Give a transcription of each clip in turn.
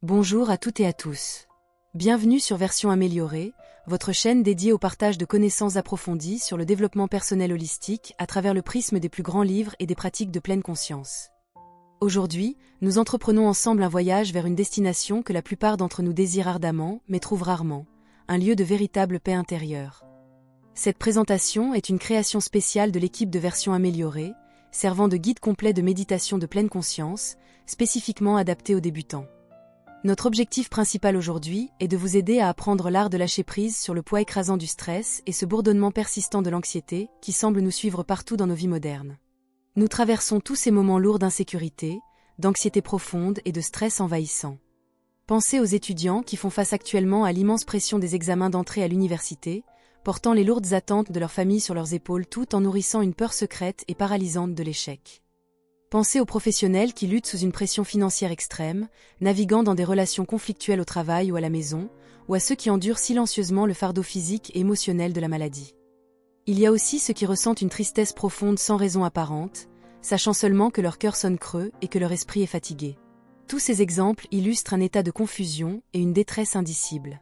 Bonjour à toutes et à tous. Bienvenue sur Version améliorée, votre chaîne dédiée au partage de connaissances approfondies sur le développement personnel holistique à travers le prisme des plus grands livres et des pratiques de pleine conscience. Aujourd'hui, nous entreprenons ensemble un voyage vers une destination que la plupart d'entre nous désirent ardemment, mais trouvent rarement, un lieu de véritable paix intérieure. Cette présentation est une création spéciale de l'équipe de Version améliorée, servant de guide complet de méditation de pleine conscience, spécifiquement adapté aux débutants. Notre objectif principal aujourd'hui est de vous aider à apprendre l'art de lâcher prise sur le poids écrasant du stress et ce bourdonnement persistant de l'anxiété qui semble nous suivre partout dans nos vies modernes. Nous traversons tous ces moments lourds d'insécurité, d'anxiété profonde et de stress envahissant. Pensez aux étudiants qui font face actuellement à l'immense pression des examens d'entrée à l'université, portant les lourdes attentes de leur famille sur leurs épaules tout en nourrissant une peur secrète et paralysante de l'échec. Pensez aux professionnels qui luttent sous une pression financière extrême, naviguant dans des relations conflictuelles au travail ou à la maison, ou à ceux qui endurent silencieusement le fardeau physique et émotionnel de la maladie. Il y a aussi ceux qui ressentent une tristesse profonde sans raison apparente, sachant seulement que leur cœur sonne creux et que leur esprit est fatigué. Tous ces exemples illustrent un état de confusion et une détresse indicible.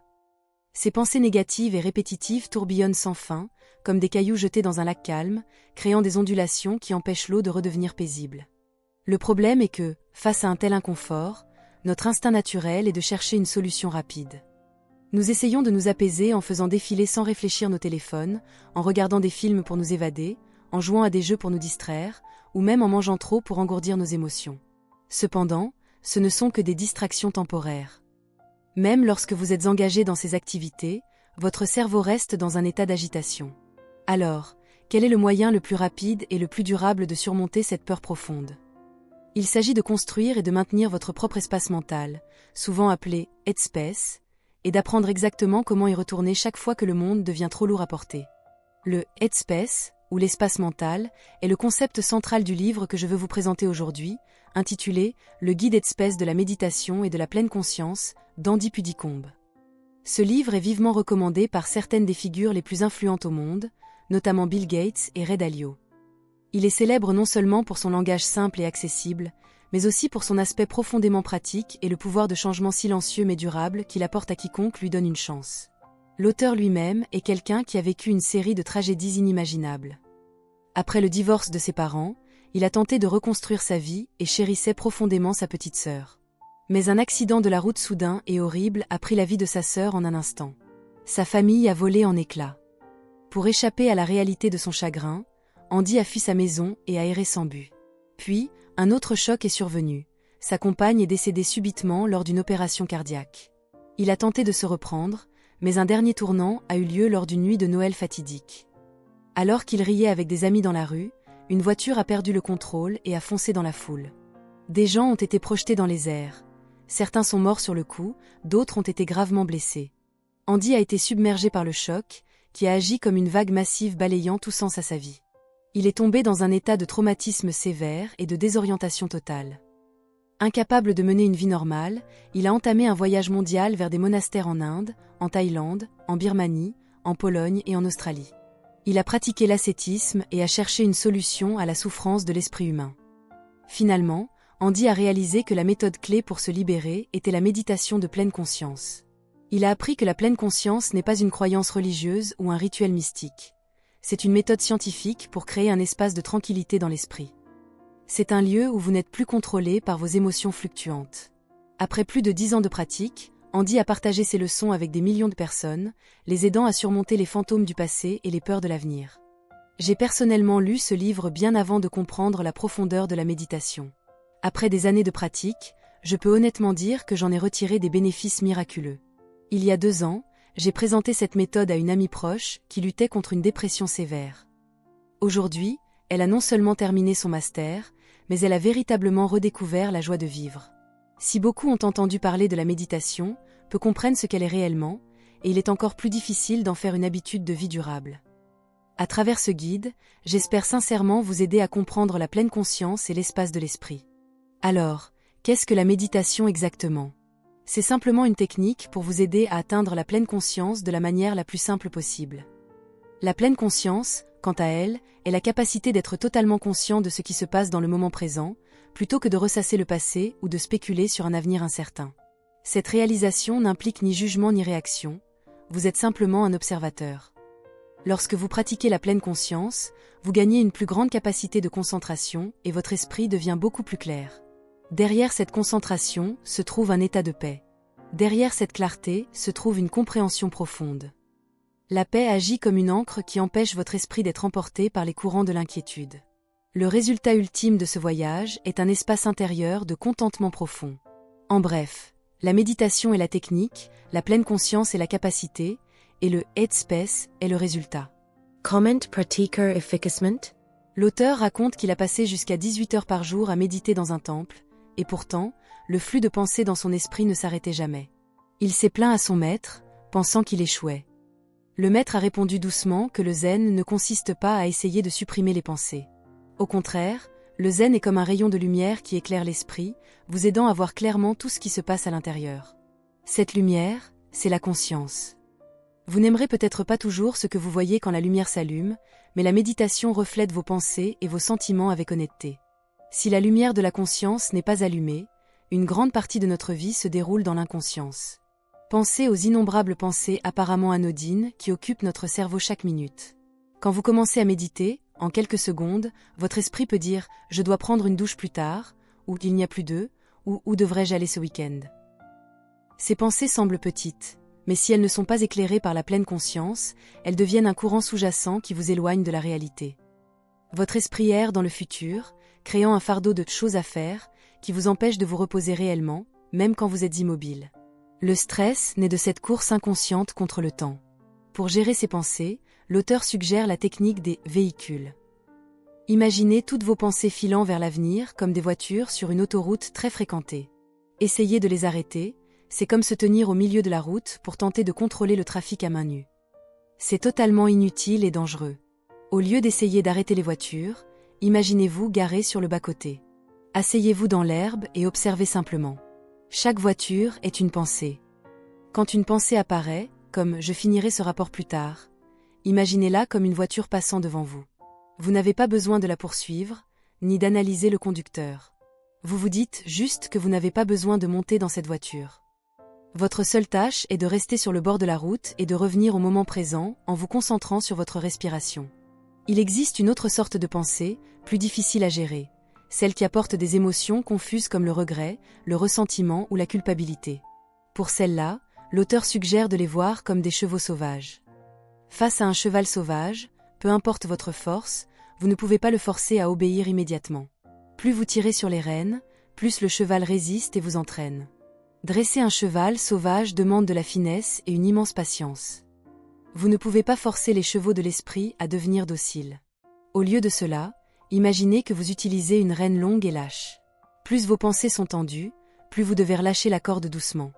Ces pensées négatives et répétitives tourbillonnent sans fin, comme des cailloux jetés dans un lac calme, créant des ondulations qui empêchent l'eau de redevenir paisible. Le problème est que, face à un tel inconfort, notre instinct naturel est de chercher une solution rapide. Nous essayons de nous apaiser en faisant défiler sans réfléchir nos téléphones, en regardant des films pour nous évader, en jouant à des jeux pour nous distraire, ou même en mangeant trop pour engourdir nos émotions. Cependant, ce ne sont que des distractions temporaires. Même lorsque vous êtes engagé dans ces activités, votre cerveau reste dans un état d'agitation. Alors, quel est le moyen le plus rapide et le plus durable de surmonter cette peur profonde ? Il s'agit de construire et de maintenir votre propre espace mental, souvent appelé « headspace », et d'apprendre exactement comment y retourner chaque fois que le monde devient trop lourd à porter. Le « headspace », ou l'espace mental, est le concept central du livre que je veux vous présenter aujourd'hui, intitulé « Le guide headspace de la méditation et de la pleine conscience » d'Andy Puddicombe. Ce livre est vivement recommandé par certaines des figures les plus influentes au monde, notamment Bill Gates et Ray Dalio. Il est célèbre non seulement pour son langage simple et accessible, mais aussi pour son aspect profondément pratique et le pouvoir de changement silencieux mais durable qu'il apporte à quiconque lui donne une chance. L'auteur lui-même est quelqu'un qui a vécu une série de tragédies inimaginables. Après le divorce de ses parents, il a tenté de reconstruire sa vie et chérissait profondément sa petite sœur. Mais un accident de la route soudain et horrible a pris la vie de sa sœur en un instant. Sa famille a volé en éclats. Pour échapper à la réalité de son chagrin, Andy a fui sa maison et a erré sans but. Puis, un autre choc est survenu. Sa compagne est décédée subitement lors d'une opération cardiaque. Il a tenté de se reprendre, mais un dernier tournant a eu lieu lors d'une nuit de Noël fatidique. Alors qu'il riait avec des amis dans la rue, une voiture a perdu le contrôle et a foncé dans la foule. Des gens ont été projetés dans les airs. Certains sont morts sur le coup, d'autres ont été gravement blessés. Andy a été submergé par le choc, qui a agi comme une vague massive balayant tout sens à sa vie. Il est tombé dans un état de traumatisme sévère et de désorientation totale. Incapable de mener une vie normale, il a entamé un voyage mondial vers des monastères en Inde, en Thaïlande, en Birmanie, en Pologne et en Australie. Il a pratiqué l'ascétisme et a cherché une solution à la souffrance de l'esprit humain. Finalement, Andy a réalisé que la méthode clé pour se libérer était la méditation de pleine conscience. Il a appris que la pleine conscience n'est pas une croyance religieuse ou un rituel mystique. C'est une méthode scientifique pour créer un espace de tranquillité dans l'esprit. C'est un lieu où vous n'êtes plus contrôlé par vos émotions fluctuantes. Après plus de 10 ans de pratique, Andy a partagé ses leçons avec des millions de personnes, les aidant à surmonter les fantômes du passé et les peurs de l'avenir. J'ai personnellement lu ce livre bien avant de comprendre la profondeur de la méditation. Après des années de pratique, je peux honnêtement dire que j'en ai retiré des bénéfices miraculeux. Il y a 2 ans, j'ai présenté cette méthode à une amie proche qui luttait contre une dépression sévère. Aujourd'hui, elle a non seulement terminé son master, mais elle a véritablement redécouvert la joie de vivre. Si beaucoup ont entendu parler de la méditation, peu comprennent ce qu'elle est réellement, et il est encore plus difficile d'en faire une habitude de vie durable. À travers ce guide, j'espère sincèrement vous aider à comprendre la pleine conscience et l'espace de l'esprit. Alors, qu'est-ce que la méditation exactement ? C'est simplement une technique pour vous aider à atteindre la pleine conscience de la manière la plus simple possible. La pleine conscience, quant à elle, est la capacité d'être totalement conscient de ce qui se passe dans le moment présent, plutôt que de ressasser le passé ou de spéculer sur un avenir incertain. Cette réalisation n'implique ni jugement ni réaction, vous êtes simplement un observateur. Lorsque vous pratiquez la pleine conscience, vous gagnez une plus grande capacité de concentration et votre esprit devient beaucoup plus clair. Derrière cette concentration se trouve un état de paix. Derrière cette clarté se trouve une compréhension profonde. La paix agit comme une ancre qui empêche votre esprit d'être emporté par les courants de l'inquiétude. Le résultat ultime de ce voyage est un espace intérieur de contentement profond. En bref, la méditation est la technique, la pleine conscience est la capacité, et le headspace est le résultat. Comment pratiquer efficacement? L'auteur raconte qu'il a passé jusqu'à 18 heures par jour à méditer dans un temple, et pourtant, le flux de pensées dans son esprit ne s'arrêtait jamais. Il s'est plaint à son maître, pensant qu'il échouait. Le maître a répondu doucement que le zen ne consiste pas à essayer de supprimer les pensées. Au contraire, le zen est comme un rayon de lumière qui éclaire l'esprit, vous aidant à voir clairement tout ce qui se passe à l'intérieur. Cette lumière, c'est la conscience. Vous n'aimerez peut-être pas toujours ce que vous voyez quand la lumière s'allume, mais la méditation reflète vos pensées et vos sentiments avec honnêteté. Si la lumière de la conscience n'est pas allumée, une grande partie de notre vie se déroule dans l'inconscience. Pensez aux innombrables pensées apparemment anodines qui occupent notre cerveau chaque minute. Quand vous commencez à méditer, en quelques secondes, votre esprit peut dire « je dois prendre une douche plus tard » ou « il n'y a plus d'eux » ou « où devrais-je aller ce week-end ?» Ces pensées semblent petites, mais si elles ne sont pas éclairées par la pleine conscience, elles deviennent un courant sous-jacent qui vous éloigne de la réalité. Votre esprit erre dans le futur, créant un fardeau de choses à faire qui vous empêche de vous reposer réellement, même quand vous êtes immobile. Le stress naît de cette course inconsciente contre le temps. Pour gérer ces pensées, l'auteur suggère la technique des véhicules. Imaginez toutes vos pensées filant vers l'avenir comme des voitures sur une autoroute très fréquentée. Essayez de les arrêter, c'est comme se tenir au milieu de la route pour tenter de contrôler le trafic à main nue. C'est totalement inutile et dangereux. Au lieu d'essayer d'arrêter les voitures, imaginez-vous garé sur le bas-côté. Asseyez-vous dans l'herbe et observez simplement. Chaque voiture est une pensée. Quand une pensée apparaît, comme « je finirai ce rapport plus tard », imaginez-la comme une voiture passant devant vous. Vous n'avez pas besoin de la poursuivre, ni d'analyser le conducteur. Vous vous dites juste que vous n'avez pas besoin de monter dans cette voiture. Votre seule tâche est de rester sur le bord de la route et de revenir au moment présent en vous concentrant sur votre respiration. Il existe une autre sorte de pensée, plus difficile à gérer, celle qui apporte des émotions confuses comme le regret, le ressentiment ou la culpabilité. Pour celle-là, l'auteur suggère de les voir comme des chevaux sauvages. Face à un cheval sauvage, peu importe votre force, vous ne pouvez pas le forcer à obéir immédiatement. Plus vous tirez sur les rênes, plus le cheval résiste et vous entraîne. Dresser un cheval sauvage demande de la finesse et une immense patience. Vous ne pouvez pas forcer les chevaux de l'esprit à devenir dociles. Au lieu de cela, imaginez que vous utilisez une rêne longue et lâche. Plus vos pensées sont tendues, plus vous devez relâcher la corde doucement.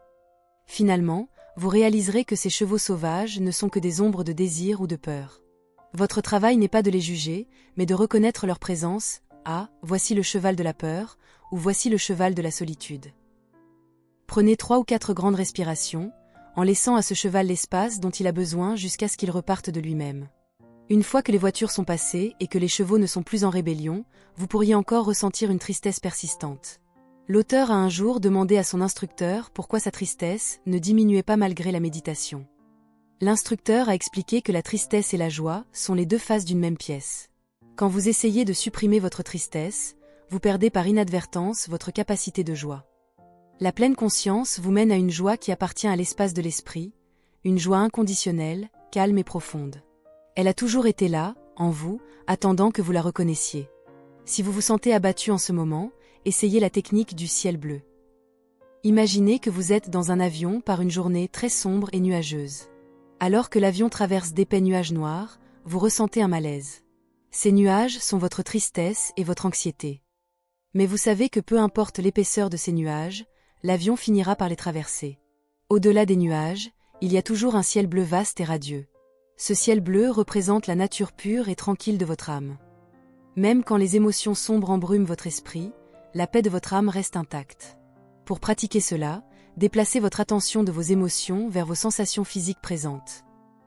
Finalement, vous réaliserez que ces chevaux sauvages ne sont que des ombres de désir ou de peur. Votre travail n'est pas de les juger, mais de reconnaître leur présence. Ah, voici le cheval de la peur, ou voici le cheval de la solitude. Prenez 3 ou 4 grandes respirations, en laissant à ce cheval l'espace dont il a besoin jusqu'à ce qu'il reparte de lui-même. Une fois que les voitures sont passées et que les chevaux ne sont plus en rébellion, vous pourriez encore ressentir une tristesse persistante. L'auteur a un jour demandé à son instructeur pourquoi sa tristesse ne diminuait pas malgré la méditation. L'instructeur a expliqué que la tristesse et la joie sont les deux faces d'une même pièce. Quand vous essayez de supprimer votre tristesse, vous perdez par inadvertance votre capacité de joie. La pleine conscience vous mène à une joie qui appartient à l'espace de l'esprit, une joie inconditionnelle, calme et profonde. Elle a toujours été là, en vous, attendant que vous la reconnaissiez. Si vous vous sentez abattu en ce moment, essayez la technique du ciel bleu. Imaginez que vous êtes dans un avion par une journée très sombre et nuageuse. Alors que l'avion traverse d'épais nuages noirs, vous ressentez un malaise. Ces nuages sont votre tristesse et votre anxiété. Mais vous savez que peu importe l'épaisseur de ces nuages, l'avion finira par les traverser. Au-delà des nuages, il y a toujours un ciel bleu vaste et radieux. Ce ciel bleu représente la nature pure et tranquille de votre âme. Même quand les émotions sombres embrument votre esprit, la paix de votre âme reste intacte. Pour pratiquer cela, déplacez votre attention de vos émotions vers vos sensations physiques présentes.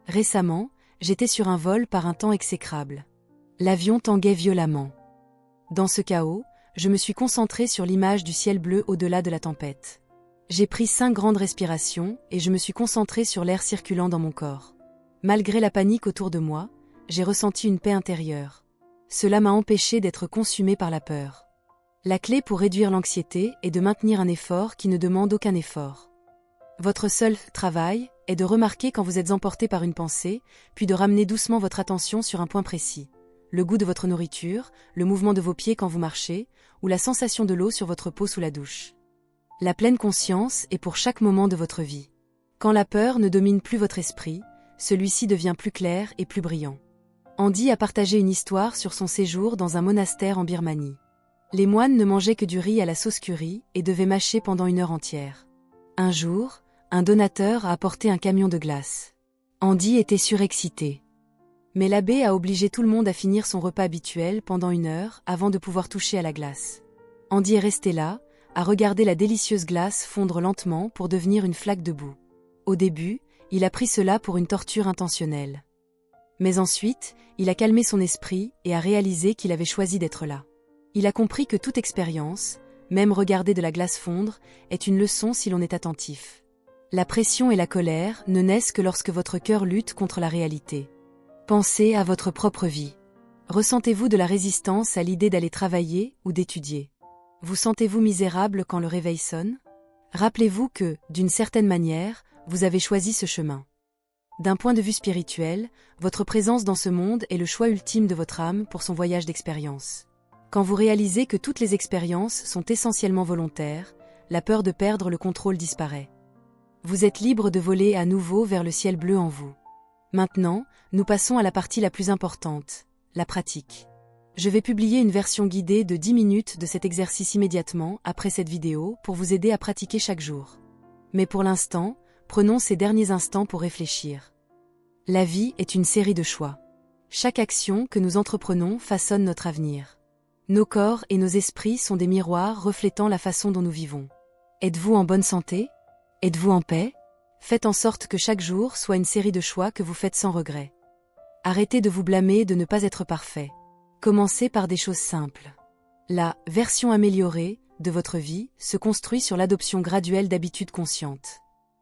Récemment, j'étais sur un vol par un temps exécrable. L'avion tanguait violemment. Dans ce chaos, je me suis concentré sur l'image du ciel bleu au-delà de la tempête. J'ai pris 5 grandes respirations et je me suis concentrée sur l'air circulant dans mon corps. Malgré la panique autour de moi, j'ai ressenti une paix intérieure. Cela m'a empêché d'être consumée par la peur. La clé pour réduire l'anxiété est de maintenir un effort qui ne demande aucun effort. Votre seul travail est de remarquer quand vous êtes emporté par une pensée, puis de ramener doucement votre attention sur un point précis. Le goût de votre nourriture, le mouvement de vos pieds quand vous marchez, ou la sensation de l'eau sur votre peau sous la douche. La pleine conscience est pour chaque moment de votre vie. Quand la peur ne domine plus votre esprit, celui-ci devient plus clair et plus brillant. Andy a partagé une histoire sur son séjour dans un monastère en Birmanie. Les moines ne mangeaient que du riz à la sauce curry et devaient mâcher pendant 1 heure entière. Un jour, un donateur a apporté un camion de glace. Andy était surexcité. Mais l'abbé a obligé tout le monde à finir son repas habituel pendant 1 heure avant de pouvoir toucher à la glace. Andy est resté là, à regarder la délicieuse glace fondre lentement pour devenir une flaque de boue. Au début, il a pris cela pour une torture intentionnelle. Mais ensuite, il a calmé son esprit et a réalisé qu'il avait choisi d'être là. Il a compris que toute expérience, même regarder de la glace fondre, est une leçon si l'on est attentif. La pression et la colère ne naissent que lorsque votre cœur lutte contre la réalité. Pensez à votre propre vie. Ressentez-vous de la résistance à l'idée d'aller travailler ou d'étudier? Vous sentez-vous misérable quand le réveil sonne? Rappelez-vous que, d'une certaine manière, vous avez choisi ce chemin. D'un point de vue spirituel, votre présence dans ce monde est le choix ultime de votre âme pour son voyage d'expérience. Quand vous réalisez que toutes les expériences sont essentiellement volontaires, la peur de perdre le contrôle disparaît. Vous êtes libre de voler à nouveau vers le ciel bleu en vous. Maintenant, nous passons à la partie la plus importante, la pratique. Je vais publier une version guidée de 10 minutes de cet exercice immédiatement après cette vidéo pour vous aider à pratiquer chaque jour. Mais pour l'instant, prenons ces derniers instants pour réfléchir. La vie est une série de choix. Chaque action que nous entreprenons façonne notre avenir. Nos corps et nos esprits sont des miroirs reflétant la façon dont nous vivons. Êtes-vous en bonne santé? Êtes-vous en paix? Faites en sorte que chaque jour soit une série de choix que vous faites sans regret. Arrêtez de vous blâmer de ne pas être parfait. Commencez par des choses simples. La version améliorée de votre vie se construit sur l'adoption graduelle d'habitudes conscientes.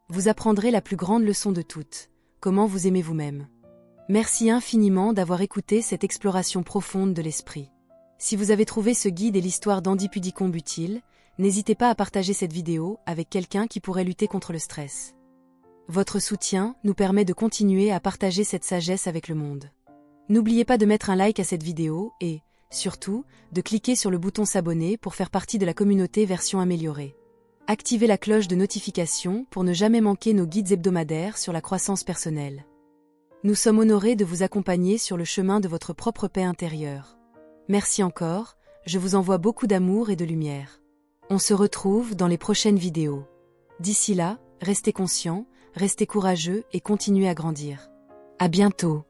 Vous apprendrez la plus grande leçon de toutes, comment vous aimez vous-même. Merci infiniment d'avoir écouté cette exploration profonde de l'esprit. Si vous avez trouvé ce guide et l'histoire d'Andy Puddicombe utile, n'hésitez pas à partager cette vidéo avec quelqu'un qui pourrait lutter contre le stress. Votre soutien nous permet de continuer à partager cette sagesse avec le monde. N'oubliez pas de mettre un like à cette vidéo et, surtout, de cliquer sur le bouton s'abonner pour faire partie de la communauté version améliorée. Activez la cloche de notification pour ne jamais manquer nos guides hebdomadaires sur la croissance personnelle. Nous sommes honorés de vous accompagner sur le chemin de votre propre paix intérieure. Merci encore, je vous envoie beaucoup d'amour et de lumière. On se retrouve dans les prochaines vidéos. D'ici là, restez conscients, restez courageux et continuez à grandir. À bientôt.